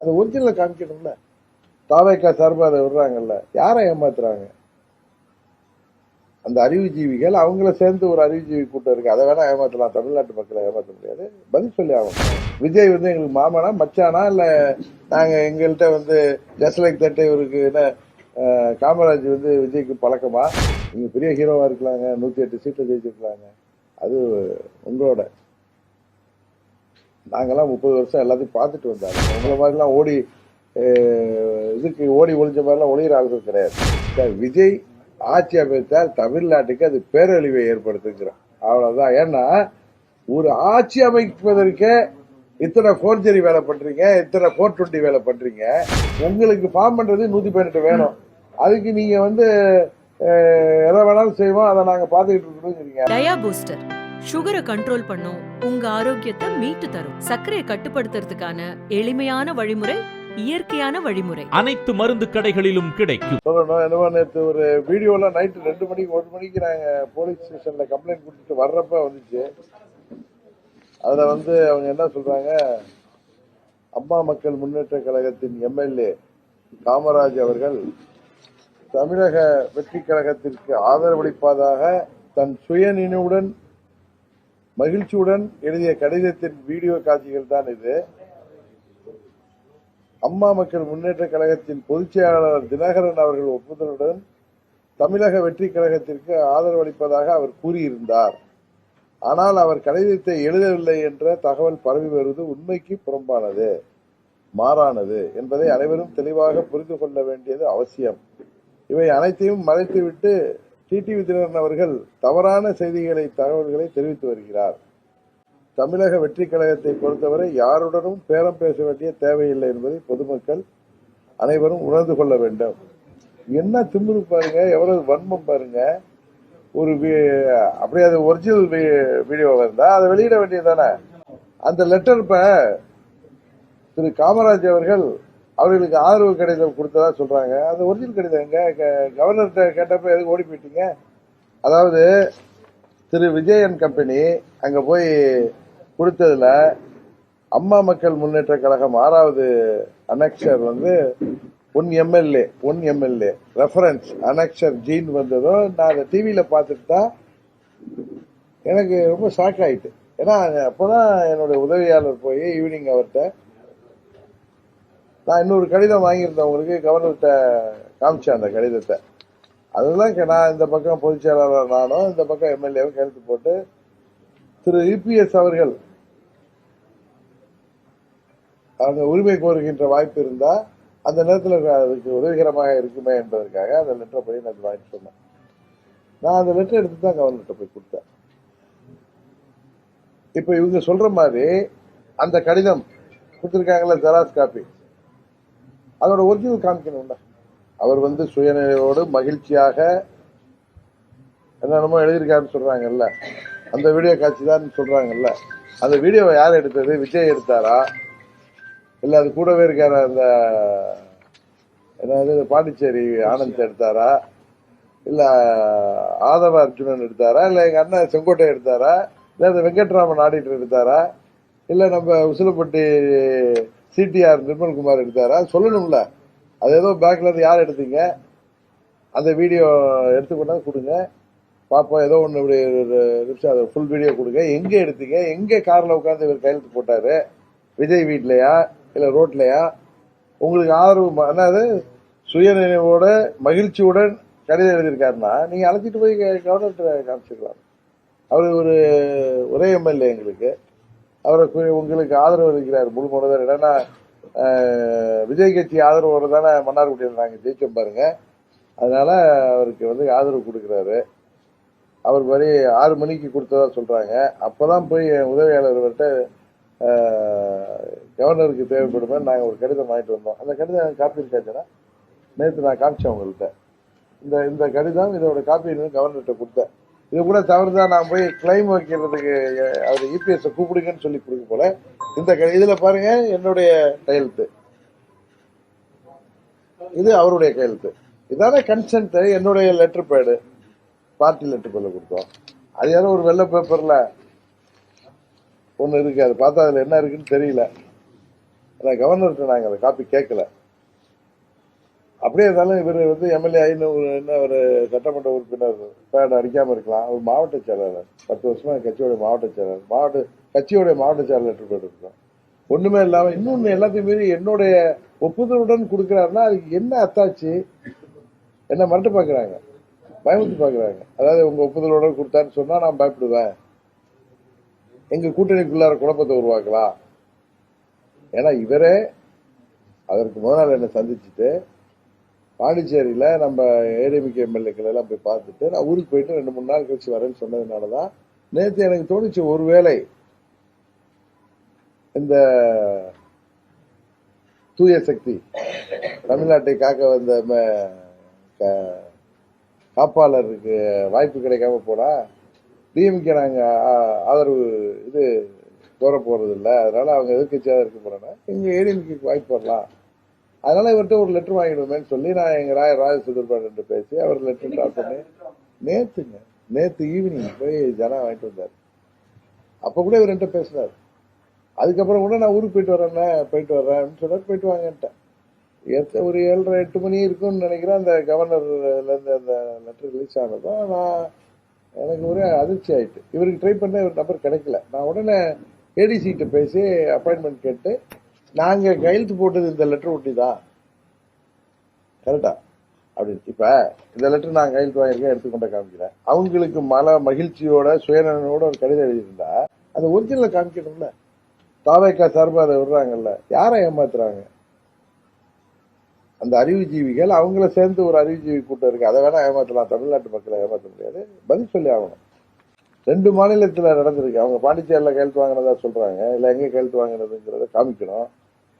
அது ஒரிஜினலை காமிக்கணும்ல. தாவேக்கா சார்பா அதை விடுறாங்கல்ல, யாரை ஏமாத்துறாங்க? அந்த அறிவுஜீவிகள் அவங்கள சேர்ந்து ஒரு அறிவுஜீவி கூட்டம் இருக்கு, அதை வேணா ஏமாத்தலாம், தமிழ்நாட்டு மக்களை ஏமாற்ற முடியாது. பதில் சொல்லி ஆகும். விஜய் வந்து எங்களுக்கு மாமனா மச்சானா, இல்ல நாங்க எங்கள்கிட்ட வந்து ஜஸ்ட் லைக் தட் இவருக்கு என்ன காமராஜ் வந்து விஜய்க்கு பழக்கமா? நீங்க பெரிய ஹீரோவா இருக்கலாங்க, 108 சீட்ல ஜெயிச்சிருக்கலாங்க, அது உங்களோட. நாங்கெல்லாம் 30 வருஷம் எல்லாத்தையும் பார்த்துட்டு வந்தாங்க. உங்களை மாதிரிலாம் ஓடி இதுக்கு ஓடி ஒளிஞ்ச மாதிரிலாம் ஒளிகிற ஆளுகள் கிடையாது. விஜய் ஆட்சி அமைத்தால் தமிழ்நாட்டுக்கு அது பேரழிவை ஏற்படுத்துகிறோம், அவ்வளவுதான். ஏன்னா ஒரு ஆட்சி அமைப்பதற்கே இத்தனை போர்ஜரி வேலை பண்றீங்க, இத்தனை 420 வேலை பண்றீங்க. உங்களுக்கு ஃபார்ம் பண்றது 118 வேணும். அதுக்கு நீங்க வந்து எதை வேணாலும் செய்வோம், அதை நாங்க பாத்துக்கிட்டு இருக்கோம். டயா பூஸ்டர் சுகரை கண்ட்ரோல் பண்ணும், உங்க ஆரோக்கியத்தை மீட்டு தரும். சர்க்கரையை கட்டுப்படுத்துறதுக்கான எளிமையான வழிமுறை, இயற்கையான வழிமுறை. அனைத்து மருந்து கடைகளிலும் கிடைக்கும். சொல்லணும் என்னவோ, நேற்று ஒரு வீடியோல நைட்டு 2 மணிக்கு 1 மணிக்கு நாங்க போலீஸ் ஸ்டேஷன்ல கம்ப்ளைண்ட் கொடுத்துட்டு வர்றப்ப வந்துச்சு. அதுல வந்து அவங்க என்ன சொல்றாங்க, அம்மா மக்கள் முன்னேற்ற கழகத்தின் எம்எல்ஏ காமராஜ் அவர்கள் தமிழக வெற்றி கழகத்திற்கு ஆதரவளிப்பதாக தன் சுயநினைவுடன் மகிழ்ச்சியுடன் எழுதிய கடிதத்தின் வீடியோ காட்சிகள் தான் இது. அம்மா மக்கள் முன்னேற்ற கழகத்தின் பொதுச் செயலாளர் தினகரன் அவர்கள் ஒப்புதலுடன் தமிழக வெற்றி கழகத்திற்கு ஆதரவளிப்பதாக அவர் கூறியிருந்தார். ஆனால் அவர் கடிதத்தை எழுதவில்லை என்ற தகவல் பரவி வருவது உண்மைக்கு புறம்பானது, மாறானது என்பதை அனைவரும் தெளிவாக புரிந்து கொள்ள வேண்டியது அவசியம். இவை அனைத்தையும் மறைத்துவிட்டு டிடிவி தினகரன் அவர்கள் தவறான செய்திகளை, தகவல்களை தெரிவித்து வருகிறார். தமிழக வெற்றி கழகத்தை பொறுத்தவரை யாருடனும் பேரம் பேச வேண்டிய தேவையில்லை என்பதை பொதுமக்கள் அனைவரும் உணர்ந்து கொள்ள வேண்டும். என்ன திமிரு பாருங்க, எவ்வளவு வன்மம் பாருங்க. ஒரு அப்படியே அது ஒரிஜினல் வீடியோ இருந்தா அதை வெளியிட வேண்டியதானே. அந்த லெட்டர் இப்ப திரு காமராஜ் அவர்கள் அவர்களுக்கு ஆதரவு கடிதம் கொடுத்ததா சொல்றாங்க. அந்த ஒரிஜினல் கடிதம் எங்க? கவர்னர்கிட்ட கேட்டப்ப எதுக்கு ஓடி போயிட்டீங்க? அதாவது திரு விஜயன் கம்பெனி அங்க போய் கொடுத்ததுல அம்மா மக்கள் முன்னேற்ற கழகம் 6வது அனெக்சர் வந்து 1 எம்எல்ஏ ரெஃபரன்ஸ் அனெக்சர் ஜீன் வந்ததும் நான் அதை டிவியில பார்த்துட்டு தான் எனக்கு ரொம்ப ஷாக் ஆயிட்டு. ஏன்னா அப்போதான் என்னுடைய உதவியாளர் போய் ஈவினிங் அவர்கிட்ட நான் இன்னொரு கடிதம் வாங்கியிருந்தேன், உங்களுக்கு கவர்னர்கிட்ட காமிச்சேன் அந்த கடிதத்தை. அதுதான் நான் இந்த பக்கம் பொதுச் செயலாளர் நானும், இந்த பக்கம் எம்எல்ஏவும் கையெழுத்து போட்டு திரு இபிஎஸ் அவர்கள் அவங்க உரிமை கோருகின்ற வாய்ப்பு இருந்தா அந்த நேரத்தில் அதுக்கு உதவிகரமாக இருக்குமே என்பதற்காக அந்த லெட்டரை போய் நான் வாங்கிட்டு சொன்னேன். நான் அந்த லெட்டர் எடுத்து தான் கவர்னர்கிட்ட போய் கொடுத்தேன். இப்ப இவங்க சொல்ற மாதிரி அந்த கடிதம் கொடுத்திருக்காங்கல்ல, ஜெராக்ஸ் காப்பி, அதோட ஒரிஜினல் காமிக்கணும்ல. அவர் வந்து சுயநிலையோடு மகிழ்ச்சியாக என்னென்னமோ எழுதியிருக்காருன்னு சொல்றாங்கல்ல, அந்த வீடியோ காட்சி தான் சொல்றாங்கல்ல. அந்த வீடியோவை யார் எடுத்தது? விஜய் எடுத்தாரா, இல்ல அது கூடவே இருக்கார அந்த என்னது பாண்டிச்சேரி ஆனந்த் எடுத்தாரா, இல்ல ஆதவ அர்ஜுனன் எடுத்தாரா, இல்ல எங்க அண்ணன் செங்கோட்டை எடுத்தாரா, இல்ல அந்த வெங்கட்ராமன் ஆடிட்டர் எடுத்தாரா, இல்ல நம்ம உசிலப்பட்டி சிடிஆர் நிர்மல்குமார் எடுத்தாரா? சொல்லணும்ல. அது ஏதோ பேக்ல இருந்து யார் எடுத்தீங்க? அந்த வீடியோ எடுத்துக்கொண்டாந்து கொடுங்க பாப்போம். ஏதோ ஒன்று இப்படி நிமிஷம் அதை ஃபுல் வீடியோ கொடுங்க. எங்க எடுத்தீங்க? எங்க கார்ல உட்காந்து இவர் கையெழுத்து போட்டாரு? விஜய் வீட்லயா இல்ல ரோட்லயா? உங்களுக்கு ஆதரவு என்னது சுயநினைவோட மகிழ்ச்சியுடன் கடிதம் எழுதியிருக்காருன்னா நீங்க அழைச்சிட்டு போய் கவர்னர்கிட்ட காமிச்சிக்கலாம். அவரு ஒரு ஒரே எம்எல்ஏ, எங்களுக்கு அவரை உங்களுக்கு ஆதரவு அளிக்கிறார் முழு மனதர். என்னன்னா விஜய் கட்சி ஆதரவோடு தானே மன்னார்குடியில் நாங்கள் ஜெயிச்சோம் பாருங்க. அதனால அவருக்கு வந்து ஆதரவு கொடுக்குறாரு. அவர் மாதிரி 6 மணிக்கு கொடுத்ததா சொல்றாங்க. அப்பதான் போய் உதவியாளர்கிட்ட கவர்னருக்கு தேவைப்படுமே நாங்கள் ஒரு கடிதம் வாங்கிட்டு வந்தோம். அந்த கடிதம் காப்பி இருக்காச்சுன்னா நேற்று நான் காமிச்சேன் உங்கள்கிட்ட. இந்த கடிதம் இதோட காப்பி கவர்னர்கிட்ட கொடுத்தேன். இது கூட தவறுதான், நான் போய் கிளைம் வைக்கிறதுக்கு அவர் இபிஎஸ் கூப்பிடுங்கன்னு சொல்லி கொடுக்க போல. இந்த இதுல பாருங்க என்னுடைய கையெழுத்து, இது அவருடைய கையெழுத்து. இதான கன்சென்ட். என்னுடைய லெட்டர் பேடு பார்ட்டி லெட்டர் பேர்ல கொடுத்தோம். அது யாரும் ஒரு வெள்ளை பேப்பர்ல ஒண்ணு இருக்கு, அது பார்த்தா அதுல என்ன இருக்குன்னு தெரியல. ஆனா கவர்னர்கிட்ட நாங்க அந்த காப்பி கேட்கல. அப்படியே இருந்தாலும் இவர் வந்து எம்எல்ஏ ஆகி என்ன ஒரு சட்டமன்ற உறுப்பினர் பேட் அடிக்காம இருக்கலாம். ஒரு மாவட்ட செயலாளர் 10 வருஷமா கட்சியோட மாவட்ட செயலாளர், கட்சியோட மாவட்ட செயலாளர் போயிருக்கோம். ஒண்ணுமே இல்லாம இன்னொன்னு எல்லாத்தையும் மீறி என்னுடைய ஒப்புதலுடன் கொடுக்கிறாருன்னா அதுக்கு என்ன அத்தாச்சு? என்ன மறட்டு பாக்குறாங்க, பயமுத்து பாக்குறாங்க. அதாவது உங்க ஒப்புதலுடன் கொடுத்தான்னு சொன்னா நான் பயப்படுவேன், எங்க கூட்டணிக்குள்ளார குழப்பத்தை உருவாக்கலாம். ஏன்னா இவரே அதற்கு முதல் நாள் என்ன சந்திச்சுட்டு பாண்டிச்சேரியில நம்ம ஏடிஎம்கே எம்எல்ஏக்கள் எல்லாம் போய் பார்த்துட்டு நான் ஊருக்கு போயிட்டு 2-3 நாள் கழிச்சு வரேன்னு சொன்னதுனாலதான் நேற்று எனக்கு தோணுச்சு, ஒருவேளை இந்த தூய சக்தி தமிழ்நாட்டை காக்க வந்த காப்பாளருக்கு வாய்ப்பு கிடைக்காம போனா டிஎம்கே நாங்க ஆதரவு இது கோர போறது இல்லை, அதனால அவங்க எதிர்கட்சியாக இருக்க போறாங்க, எங்க ஏடிஎம்கேக்கு வாய்ப்பு வரலாம், அதனால இவர்கிட்ட ஒரு லெட்டர் வாங்கிடுவேன்னு சொல்லி நான் எங்க ராஜசுதர்பாடு பேசி அவர் லெட்டர் டிராப் பண்ணி நேத்து ஈவினிங் போய் ஜனம் வாங்கிட்டு வந்தார். அப்ப கூட இவர் என்கிட்ட பேசினார். அதுக்கப்புறம் கூட நான் ஊருக்கு போயிட்டு வரேன்னு சொன்னார். போயிட்டு வாங்கன்ட்டேன். ஒரு 7:30-8 மணி இருக்கும்னு நினைக்கிறேன். அந்த கவர்னர்ல இருந்து அந்த லெட்டர் ரிலீஸ் ஆனதும் எனக்கு ஒரே அதிர்ச்சி ஆயிட்டு. இவருக்கு ட்ரை பண்ண இவர் நம்பர் கிடைக்கல. நான் உடனே ஏடிசிகிட்ட பேசி அப்பாயின்மெண்ட் கேட்டு, நாங்க கையெழுத்து போட்டது இந்த லெட்டர் ஒட்டி தான் கரெக்டா அப்படின்னு. இப்ப இந்த லெட்டர் நான் கையெழுத்து வாங்கியிருக்கேன், எடுத்துக்கொண்ட காமிக்கிறேன். அவங்களுக்கு மகிழ்ச்சியோட சுயநலனோட ஒரு கடிதம் எழுதியிருந்தா அந்த ஒரிஜினல காமிக்கணும்ல. தாவேக்கா சார்பா அதை விடுறாங்கல்ல, யாரை ஏமாத்துறாங்க? அந்த அறிவுஜீவிகள் அவங்கள சேர்ந்து ஒரு அறிவுஜீவி கூட்டம் இருக்கு, அதை வேணா ஏமாத்தலாம், தமிழ்நாட்டு மக்களை ஏமாற்ற முடியாது. பதில் சொல்லி ஆகணும். 2 மாநிலத்துல நடந்திருக்கு. அவங்க பாண்டிச்சேரியில கையெழுத்து வாங்கினதா சொல்றாங்க, இல்ல எங்க கையெழுத்து வாங்கினதுங்கிறத காமிக்கணும்.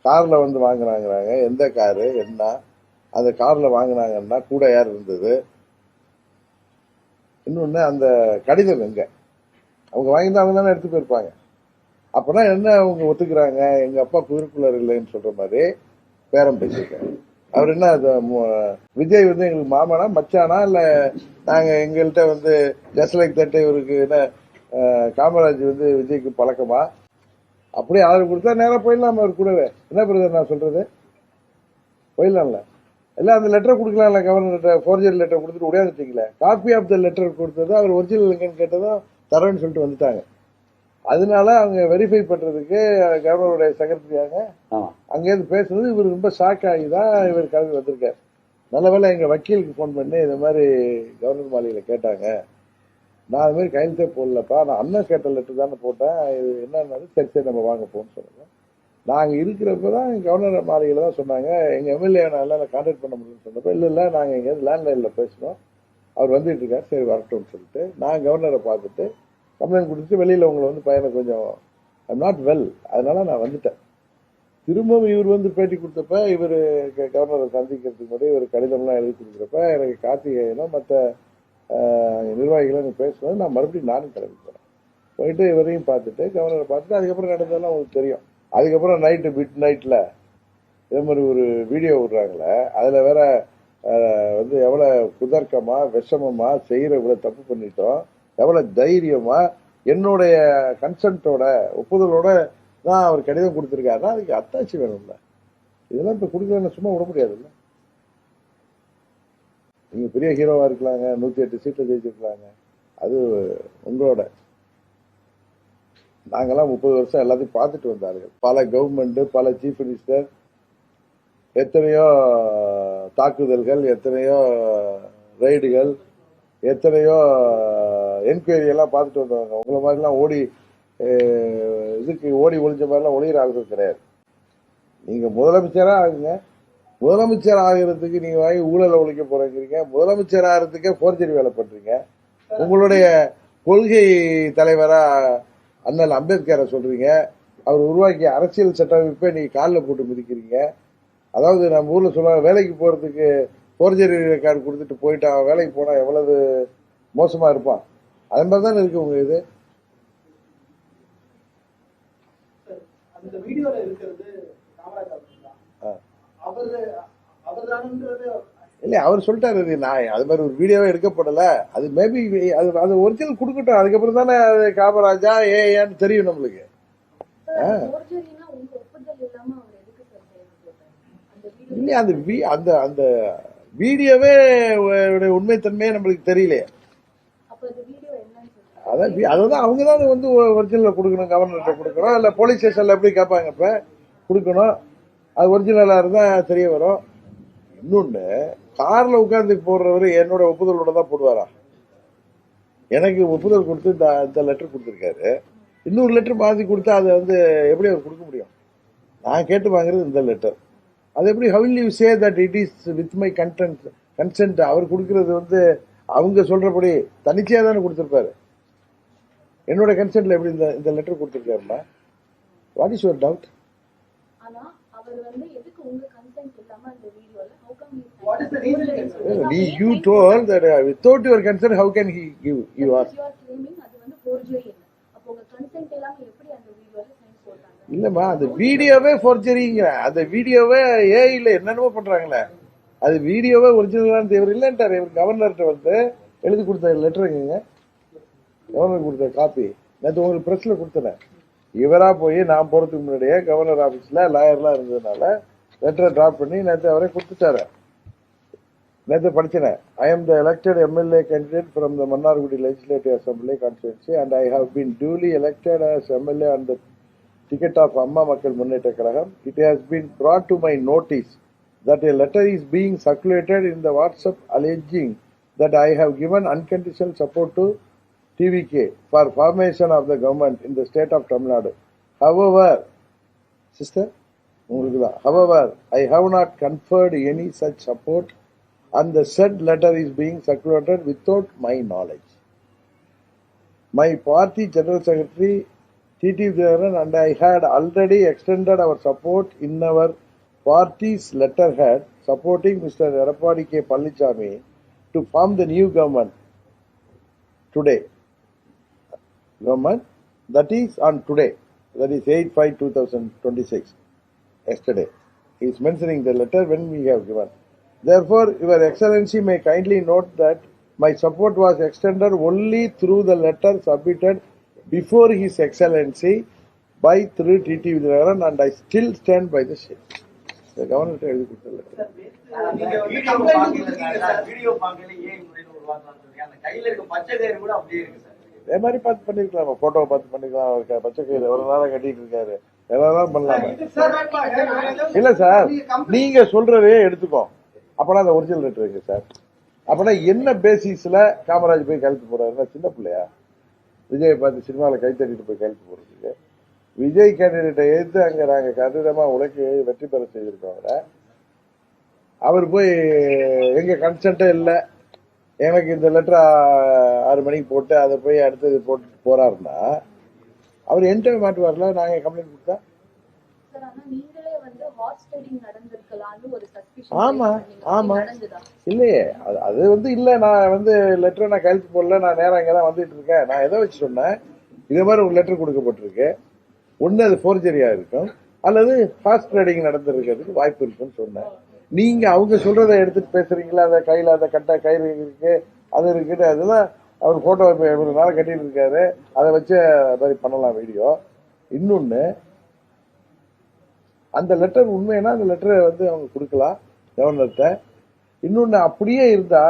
கார்ல வந்து வாங்கினாங்கிறாங்க, எந்த காரு என்ன, அந்த கார்ல வாங்கினாங்கன்னா கூட யார் இருந்தது, இன்னொன்னு அந்த கடிதம் எங்க, அவங்க வாங்கிட்டு அவங்க தானே எடுத்து போயிருப்பாங்க. அப்பனா என்ன அவங்க ஒத்துக்கிறாங்க, எங்க அப்பா குதிர்குலர் இல்லைன்னு சொல்ற மாதிரி பேரம் பேசியிருக்காங்க. அவர் என்ன விஜய் வந்து எங்களுக்கு மாமனா மச்சானா, இல்ல நாங்க எங்கள்கிட்ட வந்து ஜஸ்ட் லைக் தட் இவருக்கு என்ன காமராஜ் வந்து விஜய்க்கு பழக்கமா? அப்படியே ஆதரவு கொடுத்தா நேரம் போயிடலாம். அவர் கூடவே என்ன பிரதர் நான் சொல்றது, போயிடலாம்ல. எல்லாம் அந்த லெட்டரை கொடுக்கலாம்ல, கவர்னர் ஃபோர்ஜரி லெட்டர் கொடுத்துட்டு உடையாந்துட்டீங்களே. காப்பி ஆஃப் த லெட்டர் கொடுத்தது அவர் ஒரிஜினல் எங்கன்னு கேட்டதும் தரேன்னு சொல்லிட்டு வந்துட்டாங்க. அதனால அவங்க வெரிஃபை பண்றதுக்கு கவர்னருடைய செக்ரட்டரியாங்க அங்கேருந்து பேசுறது இவர் ரொம்ப ஷாக் ஆகிதான் இவர் கிளம்பி வந்திருக்காரு. நல்ல வேலை எங்க வக்கீலுக்கு போன் பண்ணி இந்த மாதிரி கவர்னர் மாளிகையில கேட்டாங்க, நான் அது மாதிரி கையெழுத்தே போடலப்பா, நான் அண்ணன் கேட்ட லெட்டர் தானே போட்டேன், இது என்னன்னாரு, சரி நம்ம வாங்க போன்னு சொன்னாங்க. நாங்க இருக்கிறப்பதான் கவர்னர் மாளிகையில தான் சொன்னாங்க, எங்க எம்எல்ஏ எல்லாம் கான்டாக்ட் பண்ண முடியும்னு சொன்னப்ப இல்ல நாங்க எங்கேயாவது லேண்ட்லைன்ல பேசணும், அவர் வந்துட்டு இருக்காரு, சரி வரட்டும்னு சொல்லிட்டு நான் கவர்னரை பார்த்துட்டு கம்ப்ளைண்ட் கொடுத்துட்டு வெளியில உங்களை வந்து பையனை கொஞ்சம் ஐம் நாட் வெல், அதனால நான் வந்துட்டேன். திரும்பவும் இவர் வந்து பேட்டி கொடுத்தப்ப இவர் கவர்னரை சந்திக்கிறதுக்கு முன்னாடி ஒரு கடிதம்லாம் எழுதி கொடுக்குறப்ப எனக்கு கார்த்திகேயனும் மற்ற நிர்வாகிகளும் பேசுவது, நான் மறுபடியும் நானும் கிளம்பி போறேன். போயிட்டு இவரையும் பார்த்துட்டு கவர்னரை பார்த்துட்டு அதுக்கப்புறம் நடந்ததெல்லாம் உங்களுக்கு தெரியும். அதுக்கப்புறம் நைட்டு மிட் நைட்ல இதே மாதிரி ஒரு வீடியோ விடுறாங்களே, அதுல வேற வந்து எவ்வளவு குதர்க்கமா விஷமமா செய்யற இவ்வளவு தப்பு பண்ணிட்டோம், எவ்வளவு தைரியமா என்னுடைய கன்சென்ட்டோட ஒப்புதலோட தான் அவர் கடிதம் கொடுத்திருக்காருன்னா அதுக்கு அத்தாட்சி வேணும்ல. இதெல்லாம் இப்ப கொடுக்கலன்னு சும்மா விட முடியாதுல்ல. நீங்க பெரிய ஹீரோவா இருக்கலாங்க, 108 சீட்ல ஜெயிச்சிருக்கலாங்க, அது உங்களோட. நாங்கெல்லாம் 30 வருஷம் எல்லாத்தையும் பார்த்துட்டு வந்தார்கள். பல கவர்மெண்ட், பல சீஃப் மினிஸ்டர், எத்தனையோ தாக்குதல்கள், எத்தனையோ ரெய்டுகள், எத்தனையோ என்கொயரி எல்லாம் பார்த்துட்டு வந்தவங்க. உங்களை மாதிரிலாம் ஓடி ஒளிஞ்ச மாதிரிலாம் ஒளிகிற ஆளுகள் கிடையாது. நீங்க முதலமைச்சரா ஆகுங்க. முதலமைச்சர் ஆகிறதுக்கு நீங்க வாங்கி ஊழல ஒழிக்க போறீங்க. முதலமைச்சர் ஆகிறதுக்கே போர்ஜரி வேலை பண்றீங்க. உங்களுடைய கொள்கை தலைவரா அண்ணல் அம்பேத்கரை சொல்றீங்க. அவர் உருவாக்கிய அரசியல் சட்டமைப்பை நீங்க காலில் போட்டு மிதிக்கிறீங்க. அதாவது நம்ம ஊர்ல சொல்லுவாங்க, வேலைக்கு போறதுக்கு போர்ஜரி ரெக்கார்டு கொடுத்துட்டு போயிட்டான், வேலைக்கு போனா எவ்வளவு மோசமா இருப்பான், அது மாதிரி தானே இருக்கு உங்க இது. அந்த வீடியோல இருக்கிறது இல்ல அவர் சொல்லிட்டாரு, நான் அது மாதிரி ஒரு வீடியோவே எடுக்கப்படல, அது மேபி அது ஒரிஜினல் கொடுக்கட்டும், அதுக்கப்புறம் தானே அது காமராஜா ஏன்னு தெரியும் நம்மளுக்கு. இல்லையா அந்த அந்த வீடியோவே உண்மைத்தன்மையே நம்மளுக்கு தெரியலையே. அதான் அவங்க தான் வந்து ஒரிஜினல் கொடுக்கணும், கவர்னர்கிட்ட கொடுக்கணும், இல்லை போலீஸ் ஸ்டேஷன்ல எப்படி கேட்பாங்க, இப்ப கொடுக்கணும். அது ஒரிஜினலா இருந்தா தெரிய வரும். இன்னொன்னு, கார்ல உட்கார்ந்து போடுறவரு என்னோட ஒப்புதலோட தான் போடுவாரா? எனக்கு ஒப்புதல் கொடுத்து இந்த லெட்டர் கொடுத்துருக்காரு, இன்னொரு லெட்டர் மாற்றி கொடுத்தா அதை வந்து எப்படி அவர் கொடுக்க முடியும்? நான் கேட்டு வாங்குறது இந்த லெட்டர். அது எப்படி, how will you say that it is with my consent? அவர் கொடுக்கறது வந்து அவங்க சொல்றபடி தனிச்சையா தானே கொடுத்திருப்பாரு. என்னோட கன்சென்ட்ல எப்படி இந்த லெட்டர் கொடுத்திருக்காருமா? What is your doubt? ஆனா அவர் வந்து எதுக்கு உங்க கன்சென்ட் இல்லாம அந்த வீடியோல how come What is the reason? You told that without your consent how can he give you ask? you are claiming அது வந்து forgery இல்ல. அப்ப உங்க கன்சென்ட் இல்லாம எப்படி அந்த வீடியோல சைன் போட்டாங்க? இல்லம்மா, அந்த வீடியோவே ஃபோர்ஜரிங்க. அந்த வீடியோவே ஏஐல என்னென்னமோ பண்றாங்களே, அது வீடியோவே ஒரிஜினலான இவர் இல்லைன்ட்டாரு. இவர் கவர்னர்கிட்ட வந்து எழுதி கொடுத்த லெட்டருங்க, கவர்னர் கொடுத்த காப்பி நேற்று உங்களுக்கு பிரஸ்ல கொடுத்தேன். இவரா போய் நான் போறதுக்கு முன்னாடியே கவர்னர் ஆபீஸ்ல லாயர்லாம் இருந்ததுனால லெட்டரை டிராப் பண்ணி நேற்று அவரே கொடுத்துட்டாரு. நேற்று படிச்சேன். I am the elected MLA candidate from the Mannargudi Legislative Assembly constituency and I have been duly elected as MLA on the ticket of Amma Makkal Munneta Kalagam. It has been brought to my notice that a letter is being circulated in the WhatsApp alleging that I have given unconditional support to TVK for formation of the government in the state of Tamil Nadu. However, sister, however, I have not conferred any such support and the said letter is being circulated without my knowledge. My party General Secretary T.T. Vijayaran and I had already extended our support in our party's letterhead supporting Mr. Edappadi K. Pallanichami to form the new government today. Government that is on today, that is 8/5/2026, yesterday. He is mentioning the letter when we have given. Therefore, Your Excellency may kindly note that my support was extended only through the letter submitted before His Excellency by through T.T. Vijayaran and I still stand by the same. The governor எழுதி கொடுத்த letter. நீங்க வந்து complaint கொடுத்தீங்க sir, video பார்க்கல ஏன் முறையில் உருவாக்கலாம்னு சொல்லி அந்த கையில இருக்க பச்சை கயிறு கூட அப்படியே இருக்கு சார். அதே மாதிரி பார்த்து பண்ணிருக்கலாம், போட்டோவை பார்த்து பண்ணிக்கலாம். பச்சை கயிறு எவ்வளவு நேரம் கட்டிட்டு இருக்காரு, எவ்வளவு பண்ணலாம். இல்ல சார், நீங்க சொல்றதே எடுத்துக்கோ. அப்பனா அந்த ஒரிஜினல் லெட்டர் இருக்கு சார். அப்பனா என்ன பேசிஸ்ல காமராஜ் போய் கையெழுத்து போறாருன்னா, சின்ன பிள்ளையா விஜயை பார்த்து சினிமாவில் கை தட்டிட்டு போய் கையெழுத்து போடுறதுக்கு? விஜய் கேண்டிடேட்டை எதிர்த்து அங்க நாங்க கடிதமா உழைக்கு வெற்றி பெற செய்திருக்கோம். அவர் போய் எங்க கன்சென்ட்டே இல்லை, எனக்கு இந்த லெட்டர் 6 மணிக்கு போட்டு அதை போய் அடுத்தது போட்டு போறாருன்னா அவர் என்கிட்ட மாட்டுவார்ல. நாங்க கம்ப்ளைண்ட் கொடுத்தா ஆமா ஆமா இல்லையே, அது வந்து இல்ல. நான் வந்து லெட்டரை நான் கையெழுத்து போடல, நான் நேரம் இங்கதான் வந்துட்டு இருக்கேன். நான் எதை வச்சு சொன்னேன், இதே மாதிரி ஒரு லெட்டர் கொடுக்கப்பட்டிருக்கு, ஒண்ணு அது ஃபோர்ஜரியா இருக்கும் அல்லது ஃபாஸ்ட் ட்ரேடிங் நடந்திருக்கிறதுக்கு வாய்ப்பு இருக்குன்னு சொன்னேன். நீங்க அவங்க சொல்றதை எடுத்துட்டு பேசுறீங்களா? அந்த கையில அந்த கட்ட கயிறு இருக்கு, அது இருக்குது, அதுதான் அவர் போட்டோ ஒரு நாள் கட்டிட்டு இருக்காரு, அதை வச்சு மாதிரி பண்ணலாம் வீடியோ. இன்னொன்னு, அந்த லெட்டர் உண்மைன்னா அந்த லெட்டரை வந்து அவங்க கொடுக்கலாம் கவர்னர்கிட்ட. இன்னொன்னு, அப்படியே இருந்தா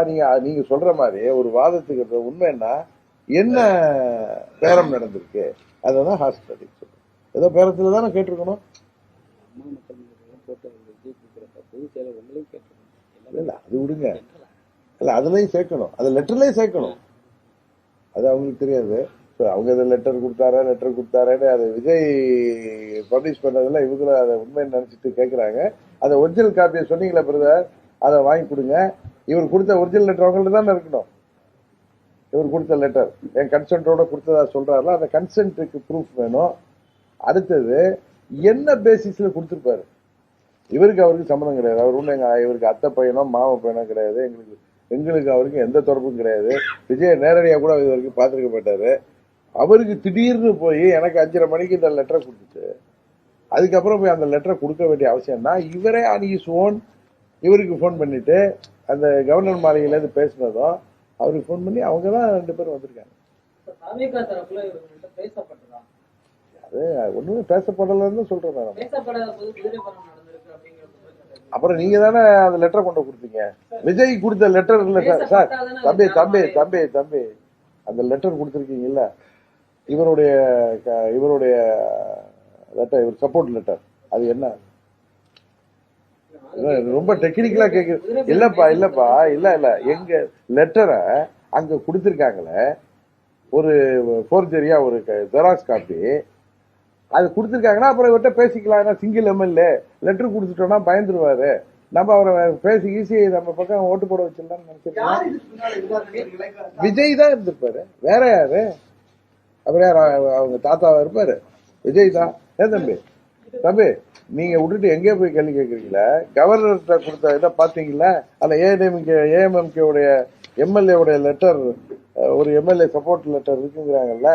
நீங்க சொல்ற மாதிரி ஒரு வாதத்துக்கு உண்மைன்னா என்ன பேரம் நடந்திருக்கு, அததான் ஹாஸ்பிட்டல் சொல்றேன். ஏதோ பேரத்துல தானே கேட்டிருக்கணும். இல்ல அது விடுங்க, இல்ல அதுலயும் சேர்க்கணும், அது லெட்டர்லயும் சேர்க்கணும். அது அவங்களுக்கு தெரியாது. அவங்க லெட்டர் கொடுத்தாரேன்னு அதை விஜய் பப்ளிஷ் பண்ணதுல இவங்களும் அதை உண்மைன்னு நினைச்சிட்டு கேட்கறாங்க. அதை ஒரிஜினல் காப்பியை சொன்னீங்களா பிரதர், அதை வாங்கி கொடுங்க. இவர் கொடுத்த ஒரிஜினல் லெட்டர் அவங்கள்ட்ட தானே இருக்கணும். இவர் கொடுத்த லெட்டர் என் கன்சென்ட்டோட கொடுத்ததா சொல்றாருல, அந்த கன்சென்ட்டுக்கு ப்ரூஃப் வேணும். அடுத்தது, என்ன பேசிஸ்ல கொடுத்துருப்பாரு? இவருக்கு அவருக்கு சம்மந்தம் கிடையாது. அவர் ஒண்ணு இவருக்கு அத்தை பையனோ மாம பையனோ கிடையாது. எங்களுக்கு அவருக்கு எந்த தொடர்பும் கிடையாது. விஜய் நேரடியா கூட இது வரைக்கும் பார்த்துருக்க மாட்டாரு. அவருக்கு திடீர்னு போய் எனக்கு 5:30 மணிக்கு இந்த லெட்டரை கொடுத்துட்டு அதுக்கப்புறம் போய் அந்த லெட்டரை கொடுக்க வேண்டிய அவசியம்னா, இவரே ஆன் ஹிஸ் ஓன் இவருக்கு ஃபோன் பண்ணிட்டு அந்த கவர்னர் மாளிகையில இருந்து பேசினதும் அவருக்கு ஃபோன் பண்ணி அவங்க தான் 2 பேரும் வந்திருக்காங்க. அது ஒண்ணுமே பேசப்படலன்னு சொல்றேன். அப்புறம் நீங்க தானே அந்த லெட்டரை கொண்டு கொடுத்தீங்க. விஜய் கொடுத்த லெட்டர் இல்ல சார். சார் தம்பி தம்பி தம்பி தம்பி அந்த லெட்டர் கொடுத்துருக்கீங்கல்ல, இவருடைய இவருடைய லெட்டர், இவர் சப்போர்ட் லெட்டர், அது என்ன? ரொம்ப டெக்னிக்கலா கேக்குது. இல்லப்பா இல்லப்பா இல்ல எங்க லெட்டரை அங்க கொடுத்திருக்காங்களே ஒரு ஃபோர்ஜரியா ஒரு ஜெராக்ஸ் காப்பி, அது கொடுத்துருக்காங்கன்னா அப்புறம் இவர்கிட்ட பேசிக்கலாம். சிங்கிள் எம்எல்ஏ லெட்டர் கொடுத்துட்டோம்னா பயந்துருவாரு, நம்ம அவரை பேசி ஈஸி நம்ம பக்கம் ஓட்டு போட வச்சிடலாம்னு நினைச்சிருக்கோம். விஜய் தான் இருந்திருப்பாரு, வேற யாரு? அப்புறம் யார் அவங்க தாத்தாவா இருப்பாரு? விஜய் தான். ஏன் தம்பி தம்பி நீங்க விட்டுட்டு எங்கே போய் கேள்வி கேட்குறீங்களா? கவர்னர்கிட்ட கொடுத்த இதை பாத்தீங்களா? அந்த ஏஎம்எம்கே உடைய எம்எல்ஏ உடைய லெட்டர், ஒரு எம்எல்ஏ சப்போர்ட் லெட்டர் இருக்குங்கிறாங்கல்ல.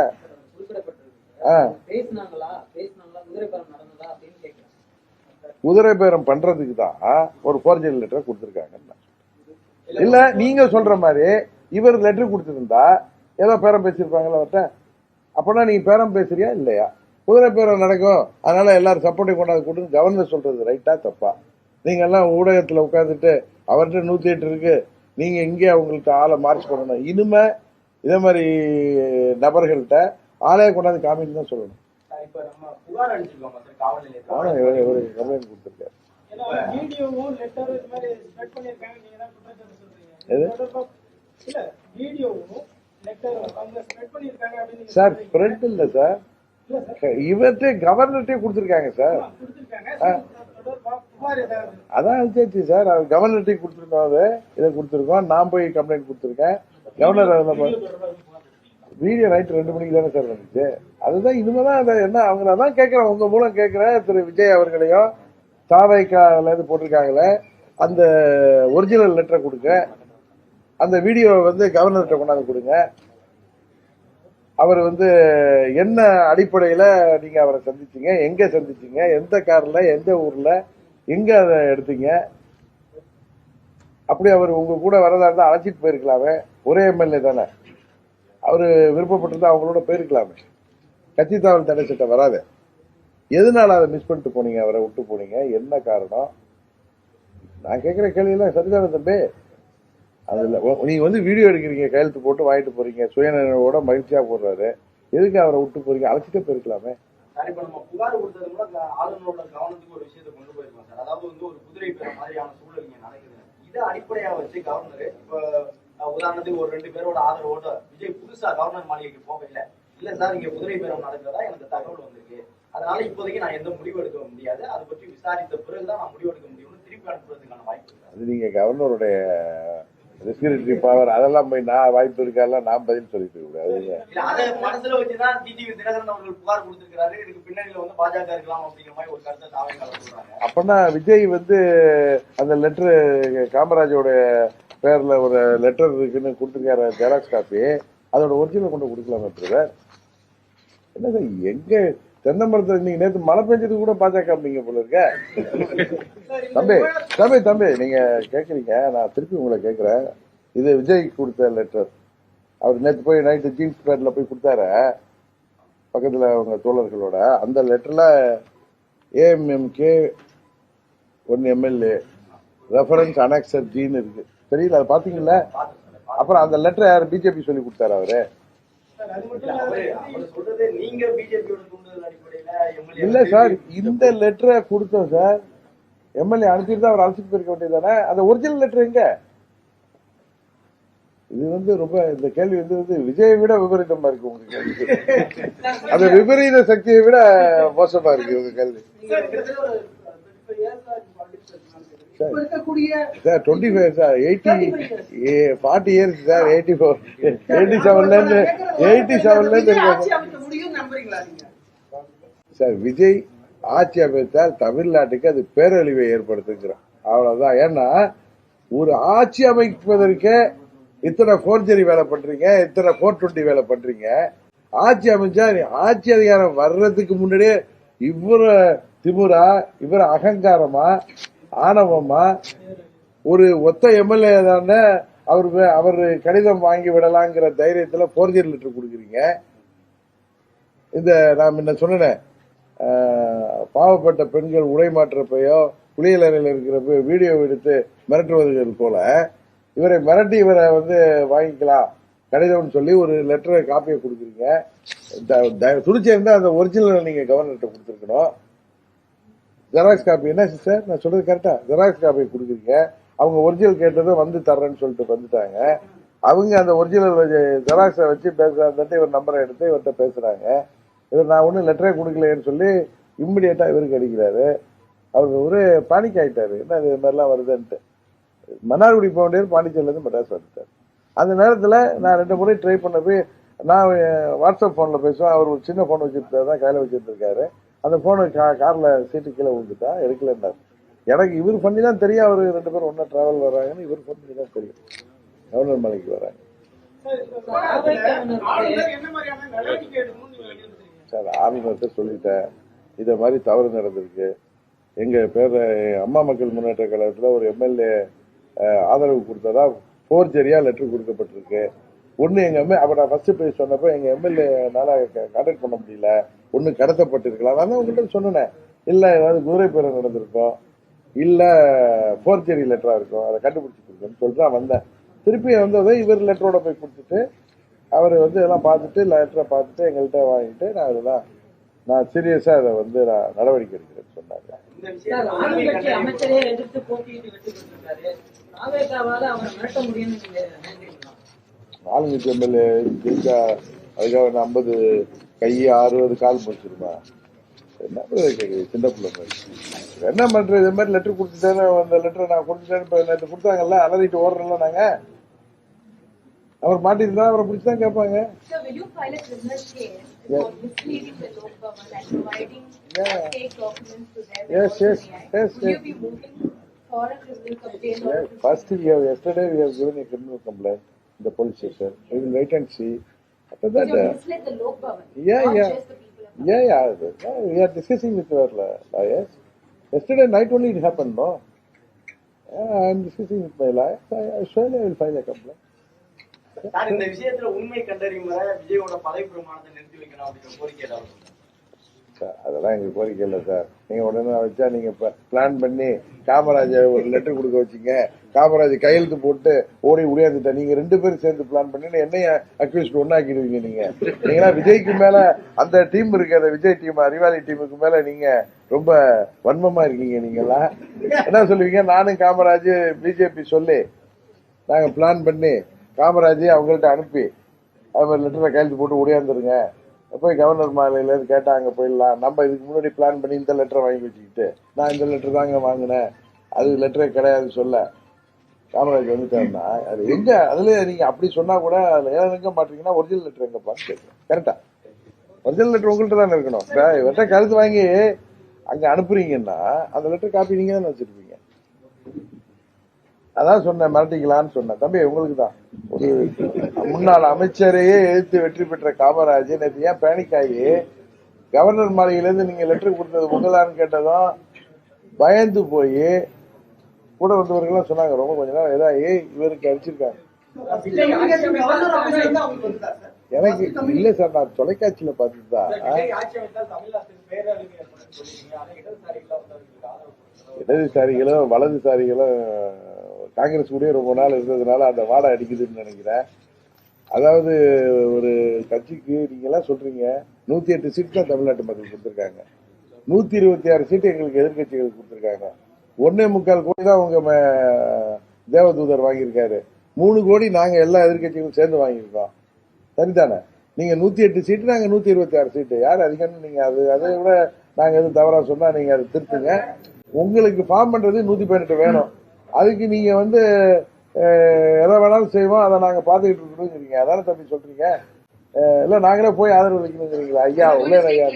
குதிரை பேரம் பண்றதுக்கு தான் ஒரு ஃபோர்ஜரி லெட்டர் கொடுத்திருக்காங்க. இல்ல நீங்க சொல்ற மாதிரி இவர் லெட்டர் கொடுத்திருந்தா ஏதோ பேரம் பேசிருப்பாங்கல்ல அவர்கிட்ட. அப்பனா நீங்க பேரம் பேசுறியா இல்லையா? குதிரை பேரம் நடக்கும், அதனால எல்லாரும் சப்போர்ட்டை கொண்டாந்து கொடுங்க கவர்னர் சொல்றது ரைட்டா தப்பா? நீங்க எல்லாம் ஊடகத்துல உட்காந்துட்டு அவர்கிட்ட 108 இருக்கு, நீங்க இங்கே அவங்களுக்கு ஆளை மார்ச் பண்ணணும். இனிமே இதே மாதிரி நபர்கள்ட்ட ஆலய கொண்டாந்து காமின்னு தான் சொல்லணும். கம்ப்ளைண்ட் கொடுத்துருக்காரு. சார் ஸ்ப்ரெட் இல்ல சார், இவர்கிட்ட கவர்னர்கிட்டே கொடுத்துருக்காங்க சார். அதான் அழிச்சாச்சு சார், கவர்னர்கிட்டே கொடுத்துருக்கோம், அதை இதை கொடுத்துருக்கோம். நான் போய் கம்ப்ளைண்ட் கொடுத்துருக்கேன். கவர்னர் வீடியோ நைட் 2 மணிக்கு தானே சார் வந்துச்சு. அதுதான் இனிமேதான் அதை என்ன அவங்க தான் கேட்கிறேன், உங்க மூலம் கேட்கிறேன். திரு விஜய் அவர்களையும் தாவைக்கால இருந்து போட்டிருக்காங்களே அந்த ஒரிஜினல் லெட்டரை கொடுங்க, அந்த வீடியோ கவர்னர்கிட்ட கொண்டாந்து கொடுங்க. அவர் என்ன அடிப்படையில நீங்க அவரை சந்திச்சீங்க, எங்க சந்திச்சீங்க, எந்த கார்ல, எந்த ஊர்ல, எங்க அதை எடுத்தீங்க? அப்படி அவர் உங்க கூட வரதா இருந்தா அழைச்சிட்டு போயிருக்கலாமே. ஒரே எம்எல்ஏ தானே, அவரு விருப்பப்பட்டிருந்தா அவங்களோட போயிருக்கலாமே. கட்சி தாவல் தடை சட்டம் வராது. எதனால அதை மிஸ் பண்ணிட்டு போனீங்க, அவரை விட்டு போனீங்க, என்ன காரணம்? நான் கேட்கிற கேள்வியெல்லாம் சரிதானே தம்பி? அதுல நீங்க வீடியோ எடுக்கிறீங்க, கையெழுத்து போட்டு வாங்கிட்டு போறீங்க, சுயநினைவோட மகிழ்ச்சியா போடுறாரு, எதுக்கு அவரை விட்டு போறீங்க? அழைச்சிட்டே போயிருக்கலாமே. புகார் கொடுத்தது மூலம் ஆளுநரோட கவனத்துக்கு ஒரு விஷயத்தை கொண்டு போயிருக்கோம் சார். அதாவது ஒரு குதிரை பேர மாதிரியான சூழல் இங்க நடக்குது. இதை அடிப்படையா வச்சு கவர்னர் இப்ப உதாரணத்துக்கு ஒரு 2 பேரோட ஆதரவோட விஜய் புதுசா கவர்னர் மாளிகைக்கு போகல, இல்ல சார் இங்க குதிரை பேரம் நடக்கிறதா எனக்கு தகவல் வந்திருக்கு, அதனால இப்போதைக்கு நான் எந்த முடிவு எடுக்க முடியாது, அதை பற்றி விசாரித்த பிறகுதான் நான் முடிவு எடுக்க முடியும்னு திருப்பி அனுப்புறதுக்கான வாய்ப்பு இருக்கு. அது நீங்க கவர்னருடைய ரெஸ்பிரேட்டரி பவர் அதெல்லாம் போய் நான் வாய்ப்பு இருக்காலாம் நான் பதில் சொல்லிட்டு கூடாது. அதை மனசுல வச்சுதான் டிடிவி தினகரன் அவர்கள் புகார் கொடுத்திருக்கிறாரு. இதுக்கு பின்னணியில பாஜக இருக்கலாம் அப்படிங்கிற மாதிரி ஒரு கருத்தை தாவேக்காரர் சொல்றாங்க. அப்பனா விஜய் அந்த லெட்டர் காமராஜோட பேர்ல ஒரு லெட்டர் இருக்குன்னு கொடுத்துருக்காரு ஜெராக்ஸ் காப்பி, அதோட ஒரிஜினல் கொண்டு கொடுக்கலாமா பிரதர்? என்ன சார் எங்க தென்னை மரத்தை நீங்க நேற்று மழை பெஞ்சது கூட பாஜக அப்படிங்க போல இருக்க. தம்பி தம்பி தம்பி நீங்க கேக்குறீங்க, நான் திருப்பி உங்களை கேக்குறேன். இது விஜய் கொடுத்த லெட்டர், அவர் நேற்று போய் நைட்டு ஜீன்ஸ் பேண்ட்ல போய் கொடுத்தாரு பக்கத்துல அவங்க தோழர்களோட. அந்த லெட்டர்ல ஏஎம்எம்கே 1 எம்எல்ஏ ரெஃபரன்ஸ் அனெக்சர் ஜீன் இருக்கு, தெரியல, அதை பாத்தீங்களா? அப்புறம் அந்த லெட்டர் யார் பிஜேபி சொல்லி கொடுத்தாரு அவரு? இல்ல சார், இந்த லெட்டரை கொடுத்தோம் சார், எம்எல்ஏ அனுப்பிட்டு அவர் அழைச்சிட்டு போயிருக்க வேண்டியதானே. அந்த ஒரிஜினல் லெட்டர் எங்க? இது ரொம்ப இந்த கேள்வி விஜயை விட விபரீதமா இருக்கு உங்க கேள்வி. அந்த விபரீத சக்தியை விட மோசமா இருக்கு உங்க கேள்வி. சார் 25 சார் 40 இயர்ஸ் சார் 87ல இருந்து சார் விஜய் ஆட்சி அமைத்தால் தமிழ்நாட்டுக்கு அது பேரழிவை ஏற்படுத்துகிறோம், அவ்வளவுதான். ஏன்னா ஒரு ஆட்சி அமைப்பதற்கே இத்தனை ஃபோர்ஜரி வேலை பண்றீங்க, இத்தனை 420 வேலை பண்றீங்க. ஆட்சி அமைச்சா ஆட்சி அதிகாரம் வர்றதுக்கு முன்னாடியே இவர திமுறா, இவர அகங்காரமா, ஆணவமா, ஒரு ஒத்த எம்எல்ஏ தானே அவர் கடிதம் வாங்கி விடலாங்கிற தைரியத்துல ஃபோர்ஜரி லெட்டர் கொடுக்குறீங்க. இந்த நான் முன்ன சொன்னேன், பாவப்பட்ட பெண்கள் உடை மாற்றப்பையோ குளியலறையில் இருக்கிற வீடியோ எடுத்து மிரட்டுவதுகள் போல இவரை மிரட்டி இவரை வந்து வாங்கிக்கலாம் கடிதம்னு சொல்லி ஒரு லெட்டரை காப்பியை கொடுக்குறீங்க. துடிச்சிருந்தா அந்த ஒரிஜினல் நீங்க கவர்னர்கிட்ட கொடுத்துருக்கணும். ஜெராக்ஸ் காப்பி என்ன சார் நான் சொல்றது கரெக்டா? ஜெராக்ஸ் காப்பி கொடுக்குறீங்க. அவங்க ஒரிஜினல் கேட்டதும் வந்து தர்றேன்னு சொல்லிட்டு வந்துட்டாங்க. அவங்க அந்த ஒரிஜினல் ஜெராக்ஸை வச்சு பேசுறாங்க. இவர் நம்பரை எடுத்து இவர்கிட்ட பேசுறாங்க. இவர் நான் ஒன்றும் லெட்டரே கொடுக்கலையேன்னு சொல்லி இம்மிடியேட்டா இவருக்கு அடிக்கிறாரு. அவர் ஒரு பானிக் ஆயிட்டாரு. என்ன இது மாதிரிலாம் வருதுன்ட்டு மன்னார்குடி போக வேண்டியது பாண்டிச்சேரியில இருந்து மெட்ராஸ் வந்துட்டார். அந்த நேரத்தில் நான் 2 முறை ட்ரை பண்ண போய் நான் வாட்ஸ்அப் போன்ல பேசுவேன். அவர் ஒரு சின்ன போன் வச்சுட்டு தான் கையில வச்சுட்டு இருக்காரு. அந்த போனு கார்ல சீட்டு கீழே விழுந்துட்டா எடுக்கலன்னாரு. எனக்கு இவர் பண்ணி தான் தெரியும் அவர் 2 பேரும் ஒன்னா டிராவல் வர்றாங்கன்னு இவர் பண்ணி தான் தெரியும். கவர்னர் மலைக்கு வராங்க சார். ஆளுநர்கிட்ட சொல்லிட்டேன் இத மாதிரி தவறு நடந்திருக்கு. எங்க பேர அம்மா மக்கள் முன்னேற்ற கழகத்துல ஒரு எம்எல்ஏ ஆதரவு கொடுத்ததா போர்ஜரியா லெட்டர் கொடுக்கப்பட்டிருக்கு. ஒண்ணு எங்க அப்ப நான் ஃபர்ஸ்ட் போய் சொன்னப்ப எங்க எம்எல்ஏனால கான்டாக்ட் பண்ண முடியல, ஒண்ணு கடத்தப்பட்டிருக்கலாம். நான் உங்கள்கிட்ட சொன்னேன் இல்ல ஏதாவது குதிரை பேரம் நடந்திருக்கும், இல்ல போர்ஜரி லெட்டரா இருக்கும், அதை கண்டுபிடிச்சிட்டு இருக்கேன்னு சொல்லிட்டு நான் வந்தேன். திருப்பி வந்ததை இவர் லெட்டரோட போய் கொடுத்துட்டு அவர் வந்து இதெல்லாம் பார்த்துட்டு லெட்டரை பார்த்துட்டு எங்கள்கிட்ட வாங்கிட்டு நான் இதெல்லாம் நான் சீரியஸா அதை வந்து நான் நடவடிக்கை எடுக்கிறேன்னு சொன்னாங்க. அமைச்சரே எதிர்த்து போட்டியிட்டு வெற்றி பெற்றிருக்காரு. ஆளுங்கட்சி எம்எல்ஏ ஜெயிச்சா அதுக்காக 50 கை 60 கால் முடிச்சிருமா? என்ன சின்ன பிள்ளை மாதிரி என்ன பண்றது? இது மாதிரி லெட்டர் கொடுத்துட்டேன்னு அந்த லெட்டரை நான் கொடுத்துட்டேன்னு நேற்று கொடுத்தாங்கல்ல, அலறிட்டு ஓடுறோம்ல நாங்க. அவர் மாட்டிருந்தா அவரை பிடிச்சுதான் கேட்பாங்க. First, yesterday we have given a criminal complaint in the police station. We will wait and see. After that, we are discussing with our lawyers. Yesterday night only it happened, no? I am discussing with my lawyers. Surely I will file a complaint. Sir, இந்த விஷயத்துல உண்மை கண்டறியும் வரை விஜயோட பதவி பிரமாணத்தை நிறுத்தி வைக்கணும் அப்படிங்கிற கோரிக்கை ஏதாவது? அதெல்லாம் எங்க கோரிக்கை இல்லை சார். நீங்க உடனே வச்சா நீங்க பிளான் பண்ணி காமராஜ் ஒரு லெட்டர் கொடுக்க வச்சீங்க, காமராஜ் கையெழுத்து போட்டு ஓடி உடையாந்துட்டா. நீங்க 2 பேரும் சேர்ந்து பிளான் பண்ணி என்னைய அக்யூஸ்ட் ஒன்னாக்கிடுவீங்க. நீங்களா விஜய்க்கு மேல அந்த டீம் இருக்கு, அந்த விஜய் டீம் அறிவாளி டீமுக்கு மேல நீங்க ரொம்ப வன்மமா இருக்கீங்க. நீங்களா என்ன சொல்லுவீங்க? நானும் காமராஜ் பிஜேபி சொல்லி நாங்க பிளான் பண்ணி காமராஜ் அவங்கள்ட்ட அனுப்பி அது லெட்டரை கையெழுத்து போட்டு உடையாந்துருங்க, போய் கவர்னர் மாலையில இருந்து கேட்டா அங்க போயிடலாம். நம்ம இதுக்கு முன்னாடி பிளான் பண்ணி இந்த லெட்டரை வாங்கி வச்சுக்கிட்டு நான் இந்த லெட்டர் தாங்க வாங்கினேன், அது லெட்டரே கிடையாது சொல்ல காமராஜ் வந்துட்டாருன்னா அது எங்க? அதுல நீங்க அப்படி சொன்னா கூட அதுல எங்க மாட்டீங்கன்னா ஒரிஜினல் லெட்டர் எங்கப்பான்னு கேட்கணும். கரெக்டா? ஒரிஜினல் லெட்டர் உங்கள்கிட்ட தானே இருக்கணும். இவர்கிட்ட கருத்து வாங்கி அங்க அனுப்புறீங்கன்னா அந்த லெட்டர் காப்பி நீங்க தானே வச்சிருப்பீங்க. அதான் சொன்னேன், மிரட்டிக்கலான்னு சொன்னேன். தம்பி உங்களுக்கு தான் ஒரு முன்னாள் அமைச்சரையே எதிர்த்து வெற்றி பெற்ற காமராஜ் நேற்று ஏன் பேனிக் ஆகி கவர்னர் மாளிகையிலேருந்து நீங்க லெட்டர் கொடுத்தது உங்களான்னு கேட்டதும் பயந்து போய் கூட வந்தவர்கள்லாம் சொன்னாங்க ரொம்ப கொஞ்ச நேரம் ஏதாவது இவருக்கு அடிச்சிருக்காங்க. எனக்கு இல்ல சார், நான் தொலைக்காட்சியில பார்த்துதான் இடதுசாரிகளும் வலதுசாரிகளும் காங்கிரஸ் கூட ரொம்ப நாள் இருந்ததுனால அந்த வாடை அடிக்குதுன்னு நினைக்கிறேன். அதாவது ஒரு கட்சிக்கு நீங்க எல்லாம் சொல்றீங்க 108 சீட் தான் தமிழ்நாட்டு மக்கள் கொடுத்திருக்காங்க, 126 சீட்டு எங்களுக்கு எதிர்கட்சிகளுக்கு கொடுத்திருக்காங்க, 1.25 கோடி தான் உங்க தேவதூதர் வாங்கியிருக்காரு, 3 கோடி நாங்க எல்லா எதிர்கட்சிகளும் சேர்ந்து வாங்கியிருக்கோம். சரிதானே? நீங்க 108 சீட்டு, நாங்க 126 சீட்டு. யார் அதிகம்னு நீங்க அதை விட நாங்க எதுவும் தவறா சொன்னா நீங்க அதை திருத்துங்க. உங்களுக்கு ஃபார்ம் பண்றது 118 வேணும். அதுக்கு நீங்க வந்து எதை வேணாலும் செய்வோம், அதை நாங்க பாத்துக்கிட்டு இருக்கணுங்கிறீங்க. அதானே தம்பி சொல்றீங்க? இல்ல நாங்களே போய் ஆதரவு அளிக்கணுங்கிறீங்களா? ஐயா உள்ள ஐயா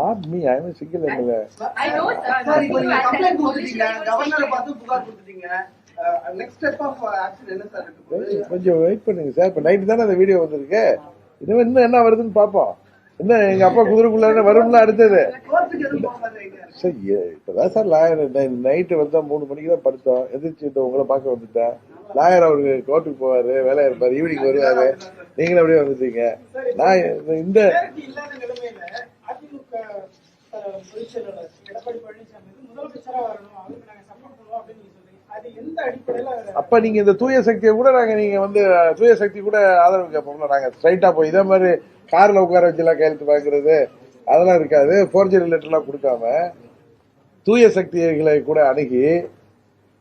not me, I am single MLA. கொஞ்சம் வெயிட் பண்ணுங்க சார். இப்ப நைட்டு தானே அந்த வீடியோ வந்திருக்கு. இன்னும் என்ன வருதுன்னு பாப்போம். என்ன எங்க அப்பா குதிரைக்குள்ள வரும்ல அடுத்தது. இப்பதான் சார் லாயர் நைட்டு வந்தா 3 மணிக்கு தான் படுத்தோம். எதிர்த்து உங்களை பார்க்க வந்துட்டேன். லாயர் அவருக்கு கோர்ட்டுக்கு போவாரு, வேலையா இருப்பாரு, ஈவினிங் வருவாரு. நீங்களும் அப்படியே வந்துட்டீங்க. நான் இந்த பொதுச் செயலாளர் எடப்பாடி பழனிசாமி முதலமைச்சரா வரணும், அவருக்கு நாங்க சப்போர்ட் பண்ணுவோம் அப்படின்னு நீங்க சொல்றீங்க. அது எந்த அடிப்படையில? அப்ப நீங்க இந்த தூய சக்தியை கூட தூய சக்தி கூட ஆதரவு கேட்போம்ல. நாங்க ஸ்ட்ரைட்டா போய் இதே மாதிரி கார்ல உட்கார வச்சு எல்லாம் கையெழுத்து வாங்குறது அதெல்லாம் இருக்காது. ஃபோர்ஜரி லெட்டர் எல்லாம் கொடுக்காம தூய சக்திகளை கூட அணுகி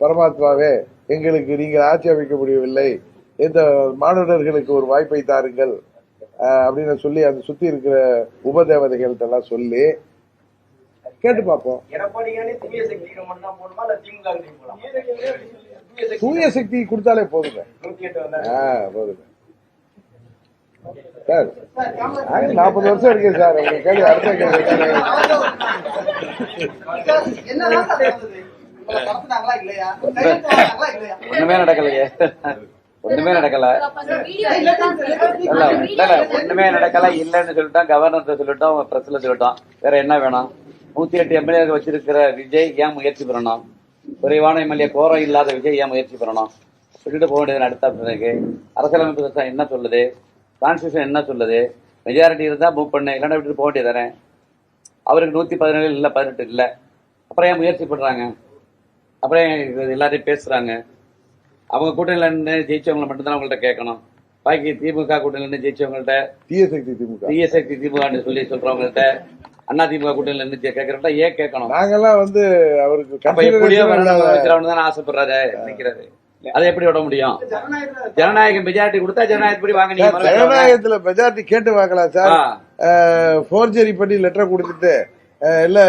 பரமாத்மாவே எங்களுக்கு நீங்கள் ஆட்சி அமைக்க முடியவில்லை, இந்த மானுடர்களுக்கு ஒரு வாய்ப்பை தாருங்கள் அப்படின்னு சொல்லி அந்த சுத்தி இருக்கிற உபதேவதைகள்ட்ட எல்லாம் சொல்லி கேட்டு பார்ப்போம். எடப்பாடியானே தூய சக்திக்கு மட்டும் தான் போடுமா இல்ல திமுக தூய சக்தி கொடுத்தாலே போதுங்க. 108 போதுங்க சார். 40 வருஷம் இருக்கு சார். உங்க கேள்வி அடுத்த கேள்வி ஒண்ணுமே நடக்கலையே, ஒண்ணுமே நடக்கல. ஒண்ணுமே நடக்கல இல்லன்னு சொல்லிட்டோம், கவர்னர் சொல்லிட்டோம், பிரஸ்ல சொல்லிட்டோம். வேற என்ன வேணும்? 108 எம்எல்ஏ வச்சிருக்கிற விஜய் ஏன் முயற்சி பண்ணணும்? குறைவான எம்எல்ஏ கோரம் இல்லாத விஜய் ஏன் முயற்சி பண்ணணும்? விட்டுட்டு போக வேண்டியது. அடுத்த பிறகு அரசியலமைப்பு சட்டம் என்ன சொல்லுது, கான்ஸ்டியூஷன் என்ன சொல்லுது? மெஜாரிட்டி இருந்தா மூவ் பண்ணு, இல்லைன்னா விட்டுட்டு போக வேண்டியது தானே. அவருக்கு 117 இல்ல 18 இல்ல, அப்புறம் ஏன் முயற்சி பண்றாங்க? அப்புறம் எல்லாரையும் பேசுறாங்க. அவங்க கூட்டணியில இருந்து ஜெயிச்சவங்களை மட்டும்தான் அவங்கள்ட்ட கேட்கணும். பாக்கி திமுக கூட்டணியில இருந்து ஜெயிச்சவங்கள்ட்ட தீய சக்தி திமுக சொல்லி சொல்றவங்கள்ட்ட, அண்ணா திமுக கூட்டணியில இருந்து கேட்கறவங்க ஏன் கேட்கணும்? நாங்கெல்லாம் அவருக்கு எப்படியோ தானே ஆசைப்படுறாரு, நினைக்கிறாரு. அதை எப்படி விட முடியும்? ஜனநாயகம் மெஜாரிட்டி கொடுத்தா ஜனநாயகப்படி வாங்க. ஜனநாயகத்துல மெஜாரிட்டி கேட்டு வாங்கலாம் சார். ஃபோர்ஜரி பண்ணி லெட்டர் கொடுத்துட்டு இல்ல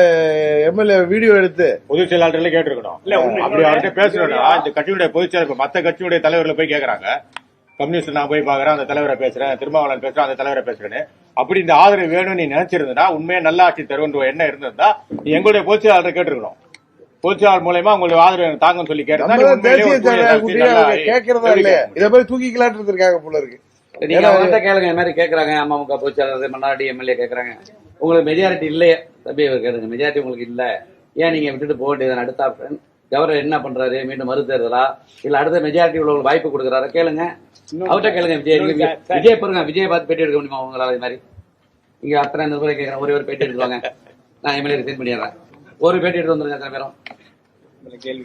எம்எல்ஏ வீடியோ எடுத்து பொதுச் செயலாளர்ல கேட்டிருக்கணும். அப்படி அவர்கிட்ட பேசணும்னா இந்த கட்சியுடைய பொதுச் செயலர் மத்த கட்சியுடைய தலைவர்களை போய் கேட்கறாங்க. கம்யூனிஸ்ட் நான் போய் பாக்குறேன், அந்த தலைவரை பேசுறேன், திருமாவளவன் பேசுறேன், அந்த தலைவரை பேசுறேன்னு. அப்படி இந்த ஆதரவு வேணும்னு நீ நினைச்சிருந்தா, உண்மையா நல்ல ஆட்சி தருவன்ற என்ன இருந்திருந்தா நீ எங்களுடைய பொதுச் செயலாளரை கேட்டிருக்கணும். பொதுச் செயலாளர் மூலமா உங்களுக்கு ஆதரவு தாங்கன்னு சொல்லி கேட்கறதா இல்லையா? இதை போய் தூக்கிக்கலாட்டு இருக்காங்க போல இருக்கு. நீங்க அவங்கள்ட்ட கேளுங்க. இந்த மாதிரி கேட்கறாங்க, அமமுக பொதுச் செயலாளர் மன்னாடி எம்எல்ஏ கேட்கறாங்க, உங்களுக்கு மெஜாரிட்டி இல்லையே தம்பி, கேளுங்க, மெஜாரிட்டி உங்களுக்கு இல்ல, ஏன் நீங்க விட்டுட்டு போக வேண்டியது? அடுத்த கவர்னர் என்ன பண்றாரு? மீண்டும் மறு தேர்தலா இல்ல அடுத்த மெஜாரிட்டி உள்ளவங்களுக்கு வாய்ப்பு கொடுக்குறாரு? கேளுங்க, அவர்கிட்ட கேளுங்க. விஜய் பாருங்க, விஜய் பார்த்து பேட்டி எடுக்க முடியுமா உங்களால? இது மாதிரி இங்க அத்தனை நிருபரை கேட்கறேன், ஒரே ஒரு பேட்டி எடுத்துவாங்க, நான் எம்எல்ஏ ரிசைன் பண்ணிடுறேன், ஒரு பேட்டி எடுத்து வந்துருங்க. அத்தனை பேரும் கேள்வி